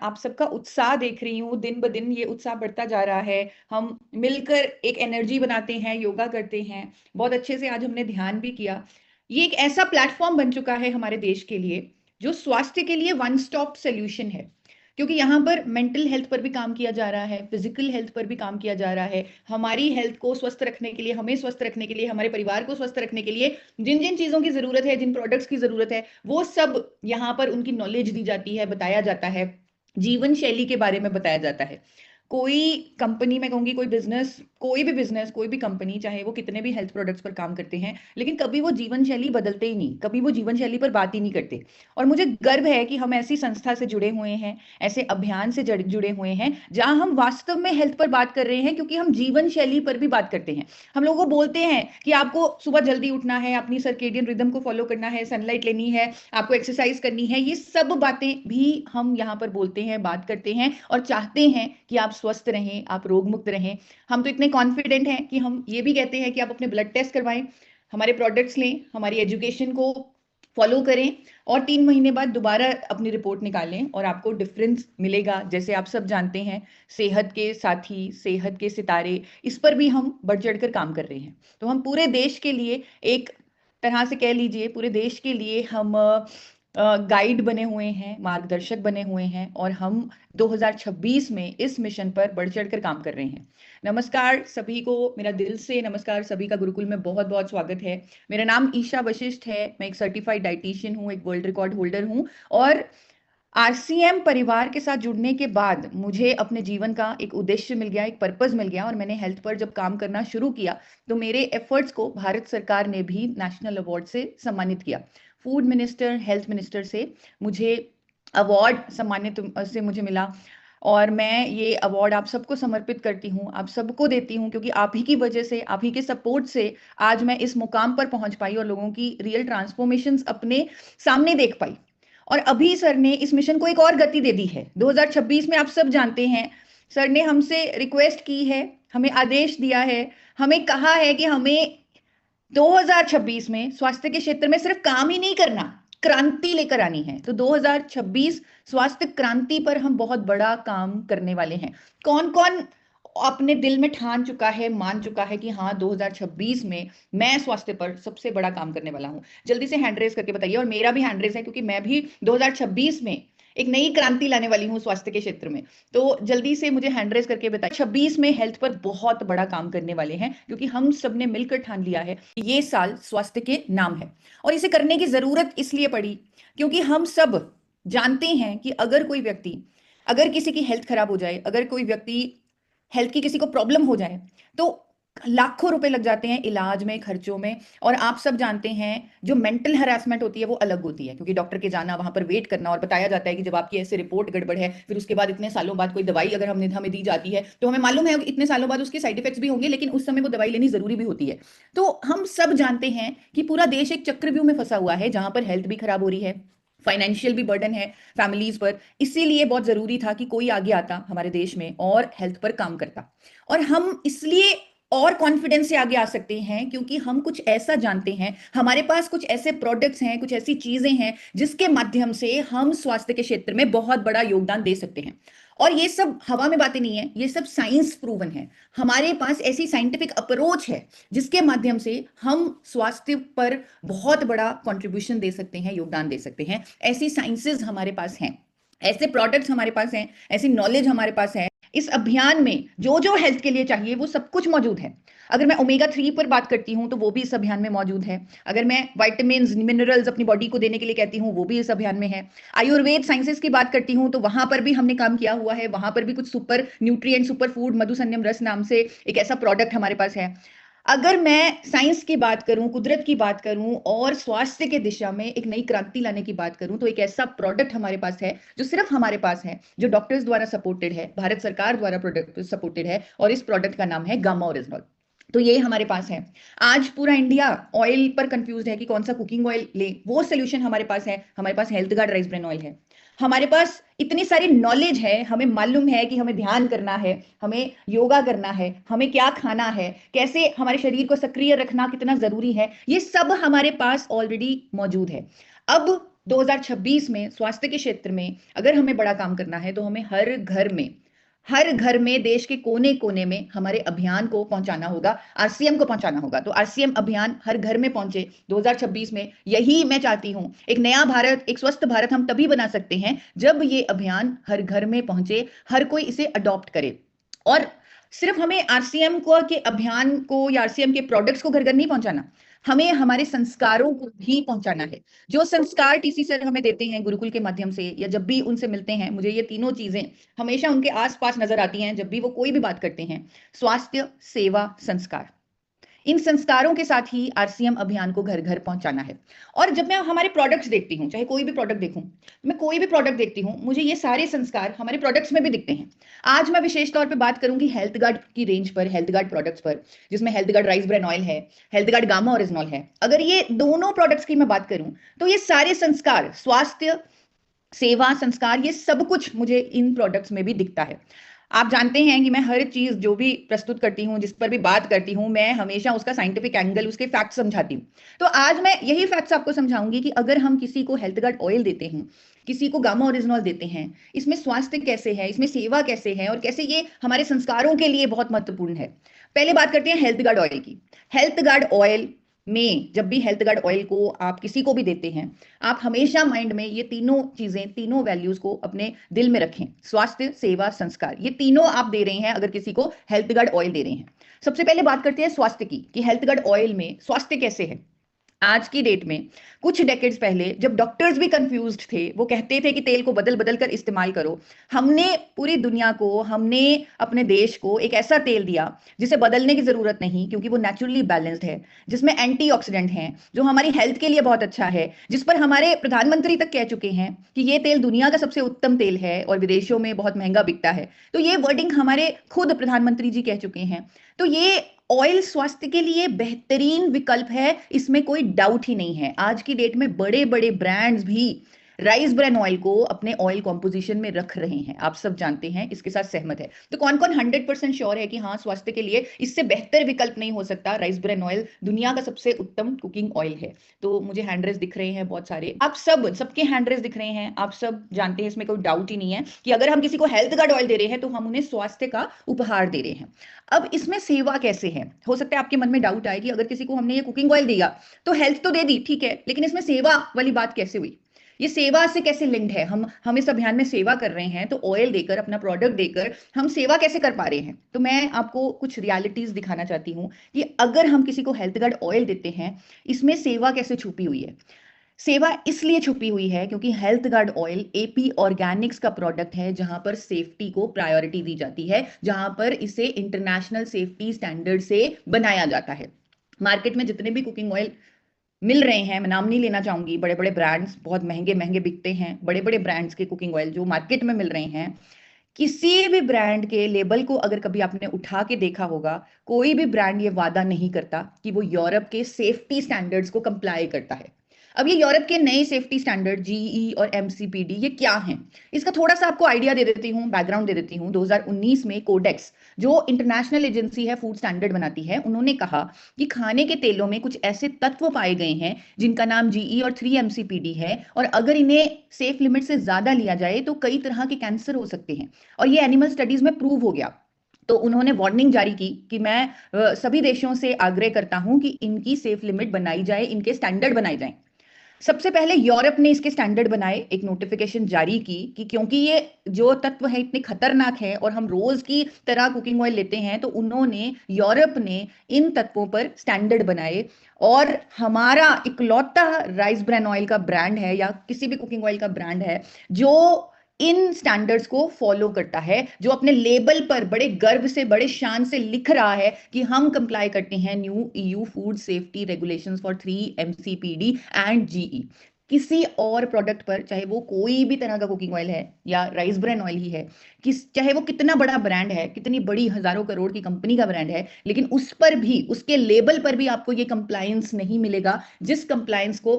आप सबका उत्साह देख रही हूँ, दिन ब दिन ये उत्साह बढ़ता जा रहा है। हम मिलकर एक एनर्जी बनाते हैं, योगा करते हैं। बहुत अच्छे से आज हमने ध्यान भी किया। ये एक ऐसा प्लेटफ़ॉर्म बन चुका है हमारे देश के लिए, जो स्वास्थ्य के लिए वन स्टॉप सॉल्यूशन है। क्योंकि यहाँ पर मेंटल हेल्थ पर भी काम किया जा रहा है, फिज़िकल हेल्थ पर भी काम किया जा रहा है। हमारी हेल्थ को स्वस्थ रखने के लिए, हमें स्वस्थ रखने के लिए, हमारे परिवार को स्वस्थ रखने के लिए जिन-जिन चीज़ों की ज़रूरत है, जिन प्रोडक्ट्स की ज़रूरत है, वो सब यहाँ पर उनकी नॉलेज दी जाती है, बताया जाता है। जीवन शैली के बारे में बताया जाता है। कोई कंपनी मैं कहूँगी कोई भी बिज़नेस, कोई भी कंपनी चाहे वो कितने भी हेल्थ प्रोडक्ट्स पर काम करते हैं, लेकिन कभी वो जीवन शैली बदलते ही नहीं, कभी वो जीवन शैली पर बात ही नहीं करते। और मुझे गर्व है कि हम ऐसी संस्था से जुड़े हुए हैं, ऐसे अभियान से जुड़े हुए हैं, जहाँ हम वास्तव में हेल्थ पर बात कर रहे हैं क्योंकि हम जीवन शैली पर भी बात करते हैं। हम लोगों को बोलते हैं कि आपको सुबह जल्दी उठना है, अपनी सर्केडियन रिदम को फॉलो करना है, सनलाइट लेनी है, आपको एक्सरसाइज करनी है। ये सब बातें भी हम यहाँ पर बोलते हैं, बात करते हैं और चाहते हैं कि आप स्वस्थ रहें, आप रोग मुक्त रहें। हम तो इतने कॉन्फिडेंट हैं कि हम ये भी कहते हैं कि आप अपने ब्लड टेस्ट करवाएं, हमारे प्रोडक्ट्स लें, हमारी एजुकेशन को फॉलो करें और 3 महीने बाद दोबारा अपनी रिपोर्ट निकालें और आपको डिफरेंस मिलेगा। जैसे आप सब जानते हैं, सेहत के साथी, सेहत के सितारे, इस पर भी हम बढ़-चढ़ कर काम कर रहे हैं। तो हम पूरे देश के लिए एक तरह से कह लीजिए पूरे देश के लिए हम गाइड बने हुए हैं, मार्गदर्शक बने हुए हैं और हम 2026 में इस मिशन पर बढ़-चढ़ कर काम कर रहे हैं। नमस्कार सभी को, मेरा दिल से नमस्कार सभी का गुरुकुल में बहुत-बहुत स्वागत है। मेरा नाम ईशा वशिष्ठ है, मैं एक सर्टिफाइड डायटीशियन हूँ, एक वर्ल्ड रिकॉर्ड होल्डर हूँ और आरसीएम परिवार के साथ जुड़ने के बाद मुझे अपने जीवन का एक उद्देश्य मिल गया, एक पर्पस मिल गया और मैंने हेल्थ पर जब काम करना शुरू किया, तो मेरे एफर्ट्स को भारत सरकार ने भी नेशनल अवार्ड से सम्मानित किया। फूड मिनिस्टर, हेल्थ मिनिस्टर से मुझे अवार्ड सम्मानित से मुझे मिला और मैं ये अवार्ड आप सबको समर्पित करती हूँ, आप सबको देती हूँ क्योंकि आप ही की वजह से, आप ही के सपोर्ट से आज मैं इस मुकाम पर पहुँच पाई और लोगों की रियल ट्रांसफॉर्मेशंस अपने सामने देख पाई। और अभी सर ने इस मिशन को एक और गति दे दी है। 2026 में आप सब जानते हैं, सर ने हमसे रिक्वेस्ट की है, हमें आदेश दिया है, हमें कहा है कि हमें 2026 में स्वास्थ्य के क्षेत्र में सिर्फ काम ही नहीं करना, क्रांति लेकर आनी है। तो 2026 स्वास्थ्य क्रांति पर हम बहुत बड़ा काम करने वाले हैं। कौन-कौन अपने दिल में ठान चुका है, मान चुका है कि हाँ 2026 में मैं स्वास्थ्य पर सबसे बड़ा काम करने वाला हूँ। जल्दी से हैंड रेज़ करके बताइए और मेरा भी हैंड रेज़ है क्योंकि मैं भी 2026 में एक नई क्रांति लाने वाली हूँ स्वास्थ्य के क्षेत्र में। तो जल्दी से मुझे हैंड रेज़ करके बताइए 26 में हेल्थ पर बहुत बड़ा काम करने वाले हैं क्योंकि हम सब ने मिलकर ठान लिया है कि ये साल स्वास्थ्य के नाम है। और इसे करने की ज़रूरत इसलिए पड़ी क्योंकि हम सब जानते हैं कि अगर किसी की हेल्थ खराब हो जाए, अगर कोई व्यक्ति हेल्थ की किसी को प्रॉब्लम हो जाए, तो लाखों रुपए लग जाते हैं इलाज में, खर्चों में। और आप सब जानते हैं, जो मेंटल हैरेसमेंट होती है, वो अलग होती है क्योंकि डॉक्टर के जाना, वहाँ पर वेट करना और बताया जाता है कि जब आपकी ऐसे रिपोर्ट गड़बड़ है, फिर उसके बाद इतने सालों बाद कोई दवाई अगर हमें दी जाती है, तो हमें मालूम है कि इतने सालों बाद उसके साइड इफेक्ट्स भी होंगे, लेकिन उस समय वो दवाई लेनी ज़रूरी भी होती है। तो हम सब जानते हैं कि पूरा देश एक चक्रव्यूह में फँसा हुआ है, जहाँ पर हेल्थ भी खराब हो रही है, फाइनेंशियल भी बर्डन है फैमिलीज़ पर। इसीलिए बहुत ज़रूरी था कि कोई आगे आता हमारे देश में और हेल्थ पर काम करता। और हम इसलिए और कॉन्फिडेंस से आगे आ सकते हैं क्योंकि हम कुछ ऐसा जानते हैं, हमारे पास कुछ ऐसे प्रोडक्ट्स हैं, कुछ ऐसी चीजें हैं जिसके माध्यम से हम स्वास्थ्य के क्षेत्र में बहुत बड़ा योगदान दे सकते हैं। और ये सब हवा में बातें नहीं है, ये सब साइंस प्रूवन है। हमारे पास ऐसी साइंटिफिक अप्रोच है जिसके माध्यम से हम स्वास्थ्य पर बहुत बड़ा कंट्रीब्यूशन दे सकते हैं, योगदान दे सकते हैं। ऐसी साइंसेज हमारे पास हैं, ऐसे प्रोडक्ट्स हमारे पास हैं, ऐसी नॉलेज हमारे पास है। इस अभियान में जो जो हेल्थ के लिए चाहिए वो सब कुछ मौजूद है। अगर मैं ओमेगा 3 पर बात करती हूँ तो वो भी इस अभियान में मौजूद है। अगर मैं विटामिन्स, मिनरल्स अपनी बॉडी को देने के लिए कहती हूँ, वो भी इस अभियान में है। आयुर्वेद साइंसेस की बात करती हूँ तो वहां पर भी हमने काम किया हुआ है। वहां पर भी कुछ सुपर न्यूट्रिएंट, सुपर फूड, मधुसन्यम रस नाम से एक ऐसा प्रोडक्ट हमारे पास है। अगर मैं साइंस की बात करूं, कुदरत की बात करूं और स्वास्थ्य के दिशा में एक नई क्रांति लाने की बात करूं, तो एक ऐसा प्रोडक्ट हमारे पास है जो सिर्फ हमारे पास है, जो डॉक्टर्स द्वारा सपोर्टेड है, भारत सरकार द्वारा प्रोडक्ट सपोर्टेड है और इस प्रोडक्ट का नाम है गामा ओरिजिनल। तो ये हमारे पास है। आज पूरा इंडिया ऑयल पर कंफ्यूज है कि कौन सा कुकिंग ऑयल ले, वो सोल्यूशन हमारे पास है। हमारे पास health guard rice bran oil है। हमारे पास इतनी सारी नॉलेज है, हमें मालूम है कि हमें ध्यान करना है, हमें योगा करना है, हमें क्या खाना है, कैसे हमारे शरीर को सक्रिय रखना कितना जरूरी है, ये सब हमारे पास ऑलरेडी मौजूद है। अब 2026 में स्वास्थ्य के क्षेत्र में अगर हमें बड़ा काम करना है तो हमें हर घर में देश के कोने कोने में हमारे अभियान को पहुंचाना होगा, आरसीएम को पहुंचाना होगा। तो आरसीएम अभियान हर घर में पहुंचे 2026 में, यही मैं चाहती हूं। एक नया भारत, एक स्वस्थ भारत हम तभी बना सकते हैं जब ये अभियान हर घर में पहुंचे, हर कोई इसे अडॉप्ट करे। और सिर्फ हमें आरसीएम को के अभियान को या आरसीएम के प्रोडक्ट्स को घर घर नहीं पहुंचाना, हमें हमारे संस्कारों को भी पहुंचाना है। जो संस्कार टीसी सर हमें देते हैं गुरुकुल के माध्यम से या जब भी उनसे मिलते हैं, मुझे ये तीनों चीजें हमेशा उनके आसपास नजर आती हैं जब भी वो कोई भी बात करते हैं। स्वास्थ्य, सेवा, संस्कार, इन संस्कारों के साथ ही आरसीएम अभियान को घर घर पहुंचाना है। और जब मैं हमारे प्रोडक्ट्स देखती हूं, चाहे कोई भी प्रोडक्ट देखूं, मैं कोई भी प्रोडक्ट देखती हूं, मुझे ये सारे संस्कार हमारे प्रोडक्ट्स में भी दिखते हैं। आज मैं विशेष तौर पे बात करूंगी हेल्थ गार्ड की रेंज पर, हेल्थ गार्ड प्रोडक्ट्स पर, जिसमें health guard rice bran oil है, हेल्थ गार्ड गामा ओरिजिनॉल है। अगर ये दोनों प्रोडक्ट्स की मैं बात करूं तो ये सारे संस्कार, स्वास्थ्य, सेवा, संस्कार, ये सब कुछ मुझे इन प्रोडक्ट्स में भी दिखता है। आप जानते हैं कि मैं हर चीज जो भी प्रस्तुत करती हूँ, जिस पर भी बात करती हूँ, मैं हमेशा उसका साइंटिफिक एंगल, उसके फैक्ट्स समझाती हूँ। तो आज मैं यही फैक्ट्स आपको समझाऊंगी कि अगर हम किसी को हेल्थ गार्ड ऑयल देते हैं, किसी को गामा ओरिजिनॉल देते हैं, इसमें स्वास्थ्य कैसे है, इसमें सेवा कैसे है और कैसे ये हमारे संस्कारों के लिए बहुत महत्वपूर्ण है। पहले बात करते हैं हेल्थ गार्ड ऑयल की। हेल्थ गार्ड ऑयल में जब भी हेल्थ गार्ड ऑयल को आप किसी को भी देते हैं, आप हमेशा माइंड में ये तीनों चीजें, तीनों वैल्यूज को अपने दिल में रखें। स्वास्थ्य, सेवा, संस्कार, ये तीनों आप दे रहे हैं अगर किसी को हेल्थ गार्ड ऑयल दे रहे हैं। सबसे पहले बात करते हैं स्वास्थ्य की, कि हेल्थ गार्ड ऑयल में स्वास्थ्य कैसे है। आज की डेट में, कुछ डेकेड्स पहले जब डॉक्टर्स भी कंफ्यूज्ड थे, वो कहते थे कि तेल को बदल बदल कर इस्तेमाल करो, हमने पूरी दुनिया को, हमने अपने देश को एक ऐसा तेल दिया जिसे बदलने की जरूरत नहीं, क्योंकि वो नेचुरली बैलेंस्ड है, जिसमें एंटीऑक्सीडेंट हैं, जो हमारी हेल्थ के लिए बहुत अच्छा है, जिस पर हमारे प्रधानमंत्री तक कह चुके हैं कि ये तेल दुनिया का सबसे उत्तम तेल है और विदेशों में बहुत महंगा बिकता है। तो ये वर्डिंग हमारे खुद प्रधानमंत्री जी कह चुके हैं। तो ये ऑयल स्वास्थ्य के लिए बेहतरीन विकल्प है, इसमें कोई डाउट ही नहीं है। आज की डेट में बड़े बड़े ब्रांड्स भी राइस ब्रान ऑयल को अपने ऑयल कॉम्पोजिशन में रख रहे हैं, आप सब जानते हैं, इसके साथ सहमत है। तो कौन कौन 100% श्योर है कि हाँ, स्वास्थ्य के लिए इससे बेहतर विकल्प नहीं हो सकता, राइस ब्रान ऑयल दुनिया का सबसे उत्तम कुकिंग ऑयल है। तो मुझे हैंड रेस दिख रहे हैं बहुत सारे, आप सबके हैंड रेस दिख रहे हैं, आप सब जानते हैं, इसमें कोई डाउट ही नहीं है कि अगर हम किसी को हेल्थ गार्ड ऑयल दे रहे हैं तो हम उन्हें स्वास्थ्य का उपहार दे रहे हैं। अब इसमें सेवा कैसे है, हो सकता है आपके मन में डाउट आए कि अगर किसी को हमने ये कुकिंग ऑयल दिया तो हेल्थ तो दे दी, ठीक है, लेकिन इसमें सेवा वाली बात कैसे हुई, ये सेवा से कैसे लिंक्ड है। हम इस अभियान में सेवा कर रहे हैं, तो ऑयल देकर, अपना प्रोडक्ट देकर हम सेवा कैसे कर पा रहे हैं। तो मैं आपको कुछ रियलिटीज दिखाना चाहती हूँ कि अगर हम किसी को हेल्थ गार्ड ऑयल देते हैं, इसमें सेवा कैसे छुपी हुई है। सेवा इसलिए छुपी हुई है क्योंकि health guard oil AP Organics का प्रोडक्ट है, जहां पर सेफ्टी को प्रायोरिटी दी जाती है, जहां पर इसे इंटरनेशनल सेफ्टी स्टैंडर्ड से बनाया जाता है। मार्केट में जितने भी कुकिंग ऑयल मिल रहे हैं, मैं नाम नहीं लेना चाहूंगी, बड़े बड़े ब्रांड्स बहुत महंगे महंगे बिकते हैं, बड़े बड़े ब्रांड्स के कुकिंग ऑयल जो मार्केट में मिल रहे हैं, किसी भी ब्रांड के लेबल को अगर कभी आपने उठा के देखा होगा, कोई भी ब्रांड ये वादा नहीं करता कि वो यूरोप के सेफ्टी स्टैंडर्ड्स को कंप्लाई करता है। अब ये यूरोप के नए सेफ्टी स्टैंडर्ड जीई और एमसीपीडी ये क्या हैं, इसका थोड़ा सा आपको आइडिया दे देती हूँ, बैकग्राउंड दे देती हूँ। 2019 में कोडेक्स, जो इंटरनेशनल एजेंसी है, फूड स्टैंडर्ड बनाती है, उन्होंने कहा कि खाने के तेलों में कुछ ऐसे तत्व पाए गए हैं जिनका नाम जीई और 3 एमसीपीडी है, और अगर इन्हें सेफ लिमिट से ज्यादा लिया जाए तो कई तरह के कैंसर हो सकते हैं, और ये एनिमल स्टडीज में प्रूव हो गया। तो उन्होंने वार्निंग जारी की कि मैं सभी देशों से आग्रह करता हूं कि इनकी सेफ लिमिट बनाई जाए, इनके स्टैंडर्ड बनाए जाएं। सबसे पहले यूरोप ने इसके स्टैंडर्ड बनाए, एक नोटिफिकेशन जारी की कि क्योंकि ये जो तत्व है इतने खतरनाक है और हम रोज की तरह कुकिंग ऑयल लेते हैं, तो उन्होंने, यूरोप ने इन तत्वों पर स्टैंडर्ड बनाए। और हमारा इकलौता राइस ब्रान ऑयल का ब्रांड है या किसी भी कुकिंग ऑयल का ब्रांड है जो इन स्टैंडर्ड्स को फॉलो करता है, जो अपने लेबल पर बड़े गर्व से, बड़े शान से लिख रहा है कि हम कंप्लाई करते हैं new EU food safety regulations for 3 MCPD and GE. किसी और प्रोडक्ट पर, चाहे वो कोई भी तरह का कुकिंग ऑयल है या राइस ब्रान ऑयल ही है, चाहे वो कितना बड़ा ब्रांड है, कितनी बड़ी हजारों करोड़ की कंपनी का ब्रांड है, लेकिन उस पर भी, उसके लेबल पर भी आपको ये कंप्लायंस नहीं मिलेगा जिस कंप्लायंस को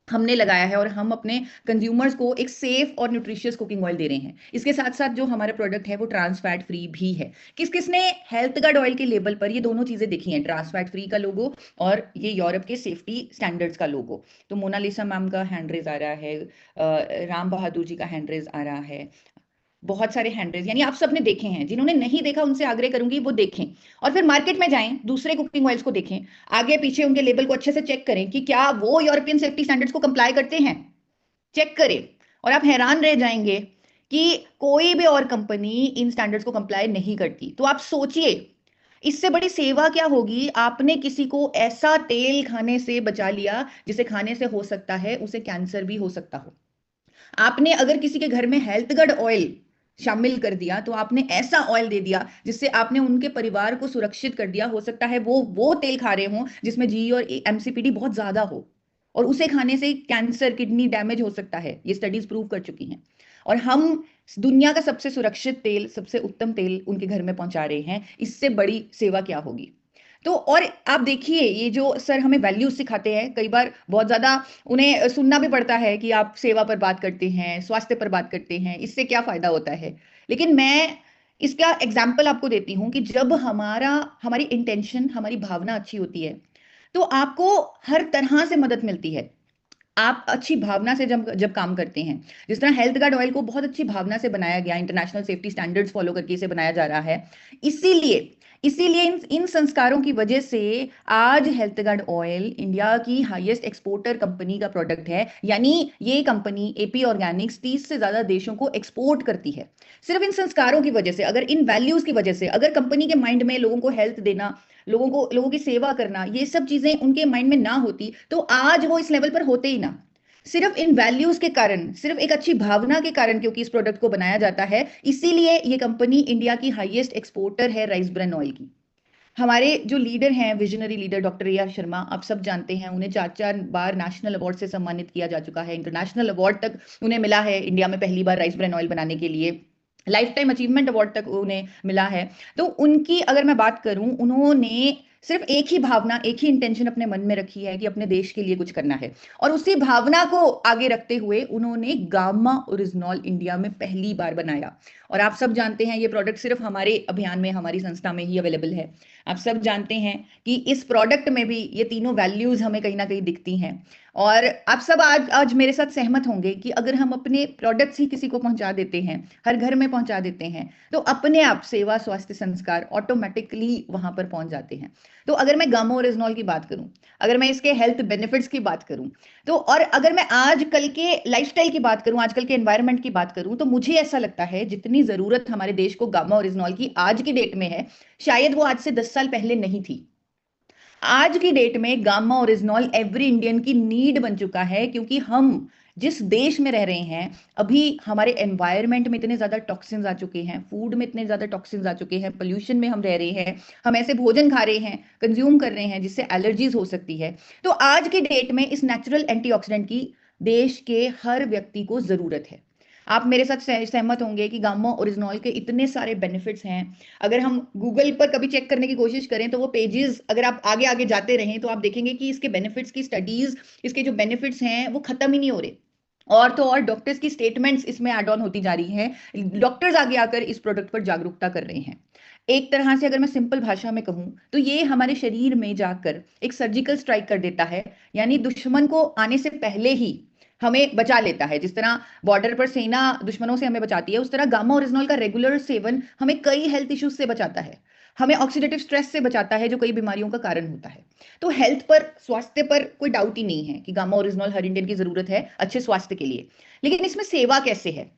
हमने लगाया है और हम अपने कंज्यूमर्स को एक सेफ और न्यूट्रिशियस कुकिंग ऑयल दे रहे हैं। इसके साथ साथ जो हमारा प्रोडक्ट है वो ट्रांस फैट फ्री भी है। किस किसने हेल्थ गार्ड ऑयल के लेबल पर ये दोनों चीजें देखी हैं, ट्रांस फैट फ्री का लोगो और ये यूरोप के सेफ्टी स्टैंडर्ड्स का लोगो। तो मोनालिसा मैम का हैंड रेज आ रहा है, राम बहादुर जी का हैंड रेज आ रहा है, बहुत सारे हैंडरेज, यानी आप सबने देखे हैं। जिन्होंने नहीं देखा उनसे आग्रह करूंगी वो देखें, और फिर मार्केट में जाएं, दूसरे कुकिंग ऑयल्स को देखें, आगे पीछे उनके लेबल को अच्छे से चेक करें कि क्या वो यूरोपियन सेफ्टी स्टैंडर्ड्स को कंप्लाई करते हैं, चेक करें। और आप हैरान रह जाएंगे कि कोई भी और कंपनी इन स्टैंडर्ड्स को कंप्लाई नहीं करती। तो आप सोचिए इससे बड़ी सेवा क्या होगी। आपने किसी को ऐसा तेल खाने से बचा लिया जिसे खाने से हो सकता है उसे कैंसर भी हो सकता हो। आपने अगर किसी के घर में हेल्थ गार्ड ऑयल शामिल कर दिया तो आपने ऐसा ऑयल दे दिया जिससे आपने उनके परिवार को सुरक्षित कर दिया। हो सकता है वो तेल खा रहे हो जिसमें जी और एमसीपीडी बहुत ज्यादा हो, और उसे खाने से कैंसर, किडनी डैमेज हो सकता है। ये स्टडीज प्रूव कर चुकी हैं। और हम दुनिया का सबसे सुरक्षित तेल, सबसे उत्तम तेल उनके घर में पहुंचा रहे हैं। इससे बड़ी सेवा क्या होगी। तो और आप देखिए ये जो सर हमें वैल्यूज सिखाते हैं, कई बार बहुत ज्यादा उन्हें सुनना भी पड़ता है कि आप सेवा पर बात करते हैं, स्वास्थ्य पर बात करते हैं, इससे क्या फायदा होता है। लेकिन मैं इसका एग्जाम्पल आपको देती हूँ कि जब हमारी इंटेंशन, हमारी भावना अच्छी होती है तो आपको हर तरह से मदद मिलती है। आप अच्छी भावना से जब जब काम करते हैं, जिस तरह हेल्थ गार्ड ऑयल को बहुत अच्छी भावना से बनाया गया, इंटरनेशनल सेफ्टी स्टैंडर्ड्स फॉलो करके इसे बनाया जा रहा है। इसीलिए इसीलिए इन संस्कारों की वजह से आज हेल्थ गार्ड ऑयल इंडिया की हाईएस्ट एक्सपोर्टर कंपनी का प्रोडक्ट है। यानी ये कंपनी एपी ऑर्गेनिक्स 30 से ज्यादा देशों को एक्सपोर्ट करती है, सिर्फ इन संस्कारों की वजह से। अगर इन वैल्यूज की वजह से, अगर कंपनी के माइंड में लोगों को हेल्थ देना, लोगों की सेवा करना, ये सब चीजें उनके माइंड में ना होती तो आज वो इस लेवल पर होते ही ना। सिर्फ इन वैल्यूज के कारण, सिर्फ एक अच्छी भावना के कारण, क्योंकि इस प्रोडक्ट को बनाया जाता है, इसीलिए ये कंपनी इंडिया की हाईएस्ट एक्सपोर्टर है राइस ब्रान ऑयल की। हमारे जो लीडर हैं, visionary leader doctor A R Sharma, आप सब जानते हैं, उन्हें 4 4 बार नेशनल अवार्ड से सम्मानित किया जा चुका है। इंटरनेशनल अवार्ड तक उन्हें मिला है इंडिया में पहली बार राइस ब्रान ऑयल बनाने के लिए। लाइफ टाइम अचीवमेंट अवार्ड तक उन्हें मिला है। तो उनकी अगर मैं बात करूं, उन्होंने सिर्फ एक ही भावना, एक ही इंटेंशन अपने मन में रखी है कि अपने देश के लिए कुछ करना है, और उसी भावना को आगे रखते हुए उन्होंने गामा ओरिजिनॉल इंडिया में पहली बार बनाया। और आप सब जानते हैं ये प्रोडक्ट सिर्फ हमारे अभियान में, हमारी संस्था में ही अवेलेबल है। आप सब जानते हैं कि इस प्रोडक्ट में भी ये तीनों वैल्यूज हमें कहीं ना कहीं दिखती हैं। और आप सब आज आज मेरे साथ सहमत होंगे कि अगर हम अपने प्रोडक्ट्स ही किसी को पहुंचा देते हैं, हर घर में पहुंचा देते हैं, तो अपने आप सेवा, स्वास्थ्य, संस्कार ऑटोमेटिकली वहां पर पहुंच जाते हैं। तो अगर मैं गामा ओरिजिनॉल की बात करूं, अगर मैं इसके हेल्थ बेनिफिट्स की बात करूं, तो और अगर मैं आजकल के लाइफस्टाइल की बात करूं, आजकल के एनवायरनमेंट की बात करूं, तो मुझे ऐसा लगता है जितनी जरूरत हमारे देश को गामा ओरिजिनॉल की आज की डेट में है, शायद वो आज से 10 साल पहले नहीं थी। आज की डेट में गामा ओरिजिनॉल एवरी इंडियन की नीड बन चुका है, क्योंकि हम जिस देश में रह रहे हैं, अभी हमारे एनवायरनमेंट में इतने ज्यादा टॉक्सिन्स आ चुके हैं, फूड में इतने ज्यादा टॉक्सिन्स आ चुके हैं, पोल्यूशन में हम रह रहे हैं, हम ऐसे भोजन खा रहे हैं, कंज्यूम कर रहे हैं जिससे एलर्जीज हो सकती है। तो आज की डेट में इस नेचुरल एंटीऑक्सीडेंट की देश के हर व्यक्ति को जरूरत है। आप मेरे साथ सहमत होंगे कि गामा ओरिजिनॉल के इतने सारे बेनिफिट्स हैं। अगर हम गूगल पर कभी चेक करने की कोशिश करें तो वो पेजेस, अगर आप आगे आगे जाते रहें तो आप देखेंगे कि इसके बेनिफिट्स की स्टडीज, इसके जो बेनिफिट्स हैं वो खत्म ही नहीं हो रहे। और तो और डॉक्टर्स की स्टेटमेंट्स इसमें ऐड ऑन होती जा रही हैं, डॉक्टर्स आगे आकर इस प्रोडक्ट पर जागरूकता कर रहे हैं। एक तरह से अगर मैं सिंपल भाषा में कहूं तो ये हमारे शरीर में जाकर एक सर्जिकल स्ट्राइक कर देता है, यानी दुश्मन को आने से पहले ही हमें बचा लेता है। जिस तरह बॉर्डर पर सेना दुश्मनों से हमें बचाती है, उस तरह गामा ओरिजिनॉल का रेगुलर सेवन हमें कई हेल्थ इश्यूज से बचाता है, हमें ऑक्सीडेटिव स्ट्रेस से बचाता है जो कई बीमारियों का कारण होता है। तो हेल्थ पर, स्वास्थ्य पर कोई डाउट ही नहीं है कि गामा ओरिजिनॉल हर इंडियन की जरूरत है अच्छे स्वास्थ्य के लिए। लेकिन इसमें सेवा कैसे है?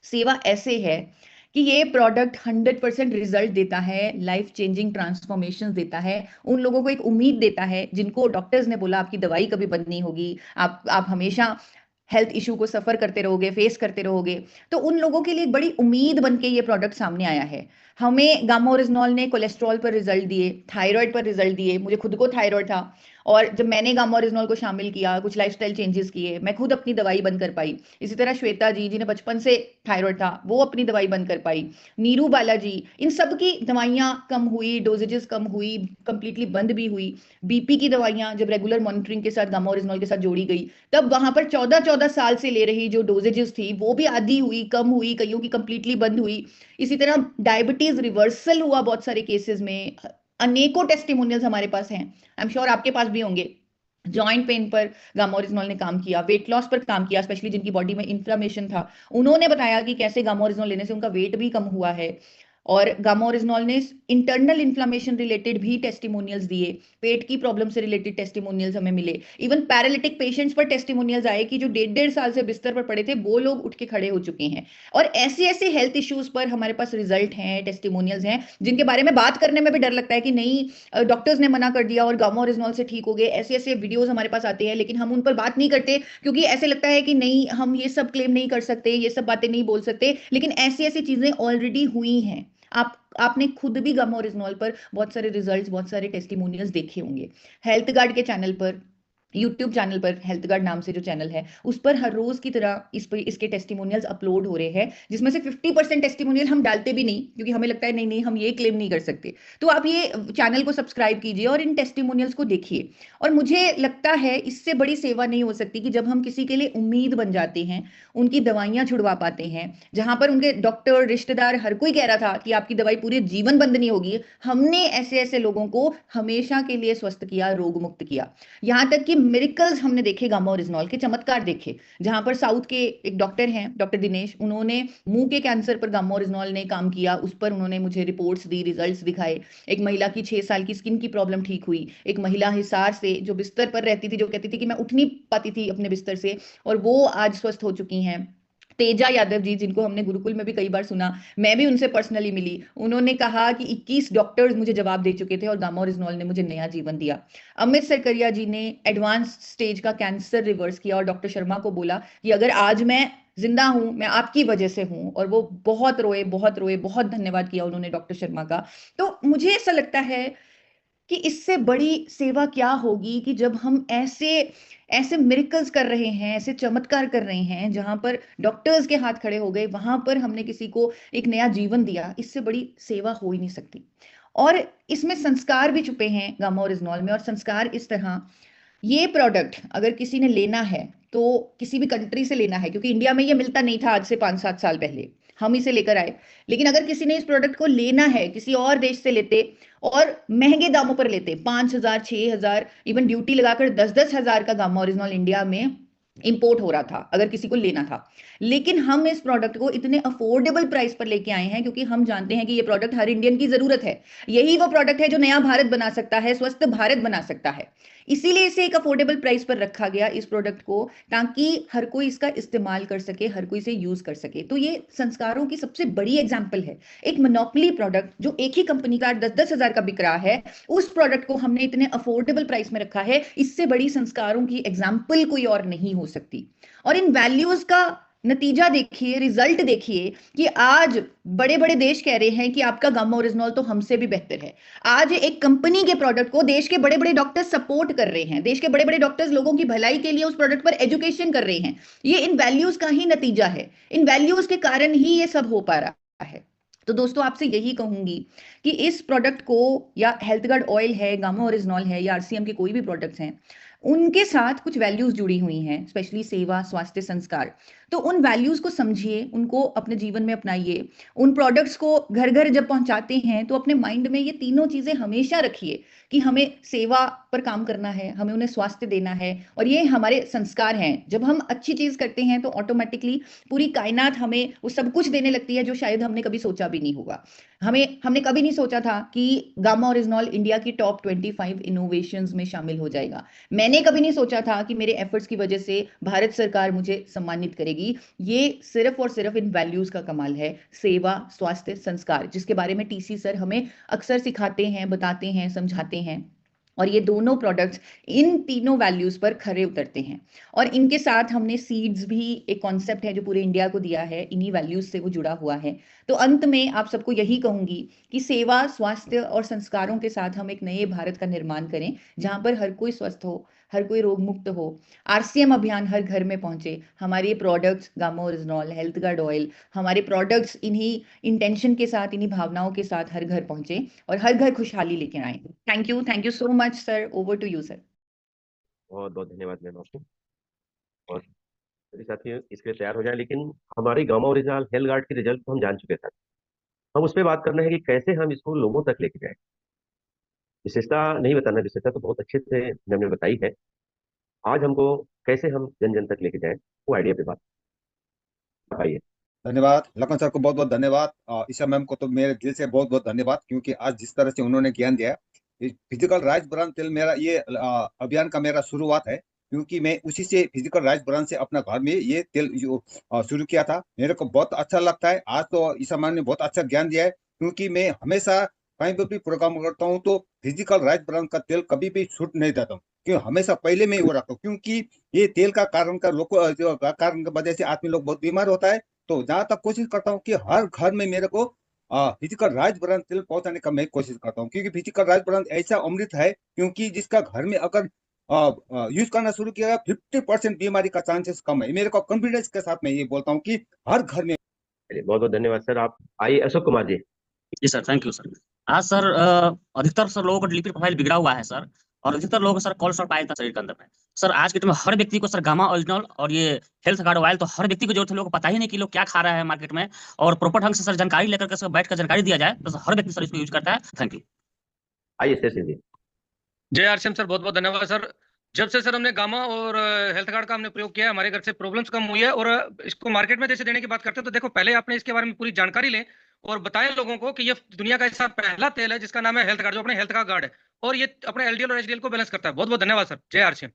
सेवा ऐसे है कि ये प्रोडक्ट 100% रिजल्ट देता है, लाइफ चेंजिंग ट्रांसफॉर्मेशन देता है, उन लोगों को एक उम्मीद देता है जिनको डॉक्टर्स ने बोला आपकी दवाई कभी बंद नहीं होगी, आप हमेशा हेल्थ इशू को सफर करते रहोगे, फेस करते रहोगे। तो उन लोगों के लिए एक बड़ी उम्मीद बन के ये प्रोडक्ट सामने आया है। हमें गामा ओरिजिनॉल ने कोलेस्ट्रॉल पर रिजल्ट दिए, थायराइड पर रिजल्ट दिए, मुझे खुद को थायराइड था, और जब मैंने गामा ओरिजिनॉल को शामिल किया, कुछ लाइफस्टाइल चेंजेस किए, मैं खुद अपनी दवाई बंद कर पाई। इसी तरह श्वेता जी, जिन्हें बचपन से थायराइड था, वो अपनी दवाई बंद कर पाई। नीरू बालाजी, इन सब की दवाइयां कम हुई, डोजेजेस कम हुई, कंप्लीटली बंद भी हुई। बीपी की दवाइयां जब रेगुलर मॉनिटरिंग के साथ गामा ओरिजिनॉल के साथ जोड़ी गई, तब वहां पर 14-14 साल से ले रही जो डोजेजेस थी वो भी आधी हुई, कम हुई, कईयों की कंप्लीटली बंद हुई। इसी तरह डायबिटीज रिवर्सल हुआ बहुत सारे केसेस में। अनेकों टेस्टिमोनियल्स हमारे पास हैं, आई एम श्योर आपके पास भी होंगे। जॉइंट पेन पर गामा ओरिजिनॉल ने काम किया, वेट लॉस पर काम किया, स्पेशली जिनकी बॉडी में इन्फ्लामेशन था, उन्होंने बताया कि कैसे गामा ओरिजिनॉल लेने से उनका वेट भी कम हुआ है। और गामा ओरिजिनॉल ने इंटरनल इन्फ्लामेशन रिलेटेड भी टेस्टिमोनियल्स दिए, पेट की प्रॉब्लम से रिलेटेड टेस्टिमोनियल्स हमें मिले। इवन पैरालिटिक पेशेंट्स पर टेस्टिमोनियल्स आए कि जो 1.5 साल से बिस्तर पर पड़े थे, वो लोग उठ के खड़े हो चुके हैं। और ऐसे ऐसे हेल्थ इश्यूज पर हमारे पास रिजल्ट हैं, टेस्टिमोनियल्स हैं, जिनके बारे में बात करने में भी डर लगता है कि नहीं, डॉक्टर्स ने मना कर दिया और गामा ओरिजिनॉल से ठीक हो गए। ऐसे ऐसे वीडियोस हमारे पास आते हैं, लेकिन हम उन पर बात नहीं करते, क्योंकि ऐसे लगता है कि नहीं, हम ये सब क्लेम नहीं कर सकते, ये सब बातें नहीं बोल सकते। लेकिन ऐसी ऐसी चीजें ऑलरेडी हुई हैं। आपने खुद भी गामा ओरिजिनॉल पर बहुत सारे रिजल्ट्स, बहुत सारे टेस्टिमोनियल्स देखे होंगे। हेल्थ गार्ड के चैनल पर, यूट्यूब चैनल पर, हेल्थ गार्ड नाम से जो चैनल है, उस पर हर रोज की तरह इसके टेस्टिमोनियल्स अपलोड हो रहे हैं, जिसमें से 50% टेस्टिमोनियल हम डालते भी नहीं, क्योंकि हमें लगता है नहीं नहीं, हम ये क्लेम नहीं कर सकते। तो आप ये चैनल को सब्सक्राइब कीजिए और इन टेस्टिमोनियल्स को देखिए। और मुझे लगता है इससे बड़ी सेवा नहीं हो सकती कि जब हम किसी के लिए उम्मीद बन जाते हैं, उनकी दवाइयां छुड़वा पाते हैं, जहां पर उनके डॉक्टर, रिश्तेदार, हर कोई कह रहा था कि आपकी दवाई पूरे जीवन बंद नहीं होगी, हमने ऐसे ऐसे लोगों को हमेशा के लिए स्वस्थ किया, रोग मुक्त किया। यहां तक कि मिरेकल्स हमने देखे, गामा ओरिजिनॉल के चमत्कार देखे, जहां पर साउथ के एक डॉक्टर हैं, डॉक्टर दिनेश, उन्होंने मुंह के कैंसर पर गामा ओरिजिनॉल ने काम किया, उस पर उन्होंने मुझे रिपोर्ट्स दी, रिजल्ट्स दिखाए। एक महिला की 6 साल की स्किन की प्रॉब्लम ठीक हुई। एक महिला हिसार से जो बिस्तर पर रहती थी, जो कहती थी कि मैं उठ नहीं पाती थी अपने बिस्तर से, और वो आज स्वस्थ हो चुकी हैं। तेजा यादव जी, जिनको हमने गुरुकुल में भी कई बार सुना, मैं भी उनसे पर्सनली मिली, उन्होंने कहा कि 21 डॉक्टर्स मुझे जवाब दे चुके थे और गामा ओरिजिनॉल ने मुझे नया जीवन दिया। अमित सरकरिया जी ने एडवांस स्टेज का कैंसर रिवर्स किया और डॉक्टर शर्मा को बोला कि अगर आज मैं जिंदा हूं, मैं आपकी वजह से हूं। और वो बहुत रोए, बहुत रोए, बहुत धन्यवाद किया उन्होंने डॉक्टर शर्मा का। तो मुझे ऐसा लगता है कि इससे बड़ी सेवा क्या होगी कि जब हम ऐसे ऐसे मिरेकल्स कर रहे हैं, ऐसे चमत्कार कर रहे हैं, जहां पर डॉक्टर्स के हाथ खड़े हो गए, वहां पर हमने किसी को एक नया जीवन दिया। इससे बड़ी सेवा हो ही नहीं सकती। और इसमें संस्कार भी छुपे हैं गामा ओरिजिनॉल में। और संस्कार इस तरह, ये प्रोडक्ट अगर किसी ने लेना है तो किसी भी कंट्री से लेना है, क्योंकि इंडिया में ये मिलता नहीं था आज से 5-7 साल पहले, हम इसे लेकर आए। लेकिन अगर किसी ने इस प्रोडक्ट को लेना है, किसी और देश से लेते और महंगे दामों पर लेते, 5,000, 6,000, इवन ड्यूटी लगाकर 10-10 हजार का गामा ओरिजिनॉल इंडिया में इंपोर्ट हो रहा था, अगर किसी को लेना था। लेकिन हम इस प्रोडक्ट को इतने अफोर्डेबल प्राइस पर लेके आए हैं, क्योंकि हम जानते हैं कि ये प्रोडक्ट हर इंडियन की जरूरत है। यही वो प्रोडक्ट है जो नया भारत बना सकता है, स्वस्थ भारत बना सकता है। इसीलिए इसे एक अफोर्डेबल प्राइस पर रखा गया, इस प्रोडक्ट को, ताकि हर कोई इसका इस्तेमाल कर सके, हर कोई इसे यूज कर सके। तो ये संस्कारों की सबसे बड़ी एग्जाम्पल है। एक मोनोपोली प्रोडक्ट जो एक ही कंपनी का 10-10 हजार का बिक रहा है, उस प्रोडक्ट को हमने इतने अफोर्डेबल प्राइस में रखा है। इससे बड़ी संस्कारों की एग्जाम्पल कोई और नहीं हो सकती। और इन वैल्यूज का नतीजा देखिए, रिजल्ट देखिए, कि आज बड़े बड़े देश कह रहे हैं कि आपका गामा ओरिजिनॉल तो हमसे भी बेहतर है। आज एक कंपनी के प्रोडक्ट को देश के बड़े बड़े डॉक्टर्स सपोर्ट कर रहे हैं, देश के बड़े बड़े डॉक्टर्स लोगों की भलाई के लिए उस प्रोडक्ट पर एजुकेशन कर रहे हैं। ये इन वैल्यूज का ही नतीजा है। इन वैल्यूज के कारण ही ये सब हो पा रहा है। तो दोस्तों, आपसे यही कहूंगी कि इस प्रोडक्ट को, या हेल्थ गार्ड ऑयल है, गामा ओरिजिनॉल है, या आरसीएम के कोई भी प्रोडक्ट्स हैं, उनके साथ कुछ वैल्यूज जुड़ी हुई हैं, स्पेशली सेवा, स्वास्थ्य, संस्कार। तो उन वैल्यूज को समझिए, उनको अपने जीवन में अपनाइए। उन प्रोडक्ट्स को घर घर जब पहुंचाते हैं तो अपने माइंड में ये तीनों चीजें हमेशा रखिए कि हमें सेवा पर काम करना है, हमें उन्हें स्वास्थ्य देना है, और ये हमारे संस्कार हैं। जब हम अच्छी चीज करते हैं तो ऑटोमेटिकली पूरी कायनात हमें वो सब कुछ देने लगती है जो शायद हमने कभी सोचा भी नहीं होगा। हमने कभी नहीं सोचा था कि गामा ओरिजिनॉल इंडिया की टॉप 25 इनोवेशंस में शामिल हो जाएगा। मैंने कभी नहीं सोचा था कि मेरे एफर्ट्स की वजह से भारत सरकार मुझे सम्मानित करेगी। ये सिर्फ और सिर्फ इन वैल्यूज का कमाल है, सेवा, स्वास्थ्य, संस्कार, जिसके बारे में टीसी सर हमें अक्सर सिखाते हैं, बताते हैं, समझाते हैं। और ये दोनों प्रोडक्ट्स इन तीनों वैल्यूज पर खरे उतरते हैं। और इनके साथ हमने सीड्स भी, एक कॉन्सेप्ट है जो पूरे इंडिया को दिया है, इन्हीं वैल्यूज से वो जुड़ा हुआ है। तो अंत में आप सबको यही कहूंगी कि सेवा, स्वास्थ्य और संस्कारों के साथ हम एक नए भारत का निर्माण करें, जहां पर हर कोई स्वस्थ हो, हर कोई रोग मुक्त हो। आरसीएम अभियान हर घर में पहुंचे, हमारे products gamma oryzanol, health guard oil, हमारे प्रोडक्ट्स इन्हीं इंटेंशन के साथ, इन्हीं भावनाओं के साथ हर घर पहुंचे और हर घर खुशहाली लेके आए। Thank you so much sir. Over to you sir. बहुत बहुत धन्यवाद मैम आपको। और मेरे साथियों इसके लिए तैयार हो जाए, लेकिन हमारी गामा ओरिजिनल हेल्थ गार्ड की रिजल्ट तो हम जान चुके थे। हम उस पर बात करना है कि कैसे हम इसको लोगों तक लेके जाए। विशेषता नहीं बताना, विशेषता तो बहुत अच्छे से हमने बताई है। आज हमको कैसे हम जन जन तक लेके जाए, वो आइडिया पे बात आइए। धन्यवाद लखन सर को, बहुत बहुत धन्यवाद। ईशा मैम को तो मेरे दिल से बहुत बहुत धन्यवाद, क्योंकि आज जिस तरह से उन्होंने ज्ञान दिया। फिजिकल राइस ब्रांड तेल मेरा ये अभियान का मेरा शुरुआत है, क्योंकि मैं उसी से फिजिकल राइस ब्रांड से अपना घर में ये तेल जो शुरू किया था। मेरे को बहुत अच्छा लगता है। आज तो ईशा मैम ने बहुत अच्छा ज्ञान दिया है, क्योंकि मैं हमेशा कहीं पर भी प्रोग्राम करता हूँ तो फिजिकल राइस ब्रांड का तेल कभी भी छूट नहीं देता हूँ, क्यों हमेशा पहले में वो रखता हूँ, क्योंकि ये तेल का कारण का लोग जो कारण की वजह से आदमी लोग बहुत बीमार होता है। तो जहां तक कोशिश करता हूँ कि हर घर में मेरे को फिजिकल राइस ब्रांड तेल पहुंचाने का मैं कोशिश करता हूँ, क्योंकि फिजिकल राइस ब्रांड ऐसा अमृत है, क्योंकि जिसका घर में अगर यूज करना शुरू किया 50% बीमारी का चांसेस कम है। मेरे को कॉन्फिडेंस के साथ मैं ये बोलता हूँ कि हर घर में। बहुत बहुत धन्यवाद सर। आप आइए अशोक कुमार जी। जी सर, थैंक यू सर। आज सर अधिकतर सर लोगों का लिपिड प्रोफाइल बिगड़ा हुआ है सर, और अधिकतर लोगों को सर कोलेस्ट्रॉल पाया था शरीर के अंदर में। सर आज के टाइम में हर व्यक्ति को सर गामा ओरिजिनल और ये हेल्थ गार्ड ऑयल तो हर व्यक्ति को जरूरत है। लोगों को पता ही नहीं कि लोग क्या खा रहा है मार्केट में, और प्रॉपर ढंग से सर जानकारी लेकर के सर बैठ कर जानकारी दिया जाए तो सर हर व्यक्ति सर इसको यूज करता है। Thank you. आइए शेष जी। जय आरसीएम सर, बहुत बहुत धन्यवाद सर। जब से सर हमने गामा और हेल्थ कार्ड का हमने प्रयोग किया है, हमारे घर से प्रॉब्लम्स कम हुई है। और इसको मार्केट में जैसे देने की बात करते हैं तो देखो, पहले आपने इसके बारे में पूरी जानकारी लें और बताएं लोगों को कि ये दुनिया का ऐसा पहला तेल है जिसका नाम है हेल्थ कार्ड, जो अपने हेल्थ का गार्ड है और ये अपने एलडीएल और एचडीएल को बैलेंस करता है। बहुत बहुत धन्यवाद सर। जय आरसीएम।